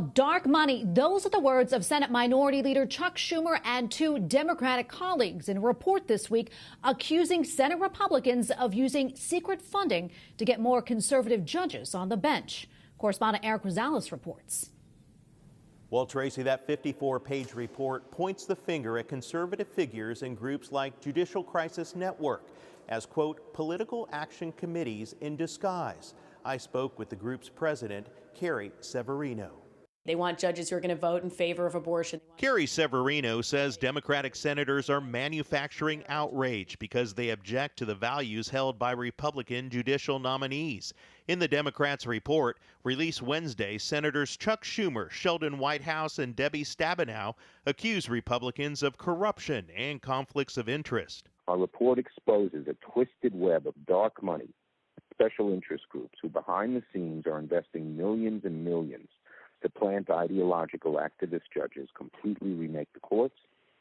Dark money. Those are the words of Senate Minority Leader Chuck Schumer and two Democratic colleagues in a report this week accusing Senate Republicans of using secret funding to get more conservative judges on the bench. Correspondent Erik Rosales reports. Well, Tracy, that 54-page report points the finger at conservative figures in groups like Judicial Crisis Network as, quote, political action committees in disguise. I spoke with the group's president, Carrie Severino. They want judges who are going to vote in favor of abortion. Carrie Severino says Democratic senators are manufacturing outrage because they object to the values held by Republican judicial nominees. In the Democrats' report, released Wednesday, Senators Chuck Schumer, Sheldon Whitehouse, and Debbie Stabenow accuse Republicans of corruption and conflicts of interest. Our report exposes a twisted web of dark money, special interest groups who behind the scenes are investing millions and millions to plant ideological activist judges, completely remake the courts,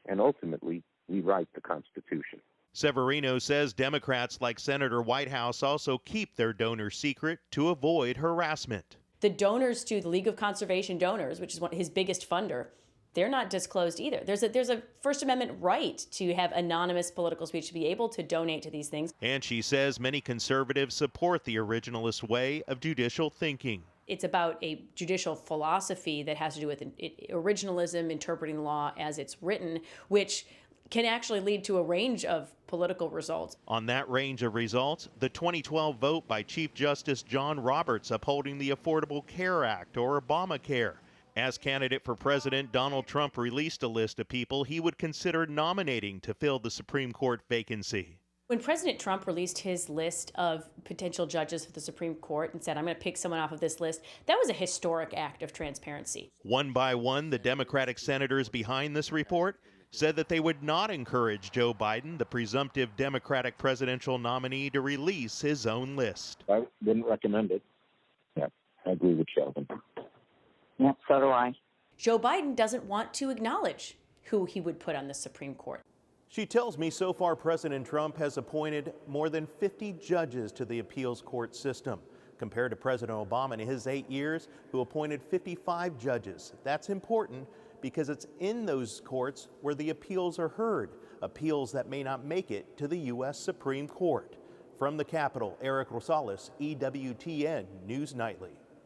and ultimately rewrite the Constitution. Severino says Democrats like Senator Whitehouse also keep their donors secret to avoid harassment. The donors to the League of Conservation Donors, which is his biggest funder, they're not disclosed either. There's a First Amendment right to have anonymous political speech, to be able to donate to these things. And she says many conservatives support the originalist way of judicial thinking. It's about a judicial philosophy that has to do with originalism, interpreting law as it's written, which can actually lead to a range of political results. On that range of results, the 2012 vote by Chief Justice John Roberts upholding the Affordable Care Act, or Obamacare. As candidate for president, Donald Trump released a list of people he would consider nominating to fill the Supreme Court vacancy. When President Trump released his list of potential judges for the Supreme Court and said, I'm going to pick someone off of this list, that was a historic act of transparency. One by one, the Democratic senators behind this report said that they would not encourage Joe Biden, the presumptive Democratic presidential nominee, to release his own list. I wouldn't recommend it. Yeah, I agree with Sheldon. Yeah, so do I. Joe Biden doesn't want to acknowledge who he would put on the Supreme Court. She tells me so far President Trump has appointed more than 50 judges to the appeals court system, compared to President Obama in his 8 years, who appointed 55 judges. That's important because it's in those courts where the appeals are heard, appeals that may not make it to the U.S. Supreme Court. From the Capitol, Erik Rosales, EWTN News Nightly.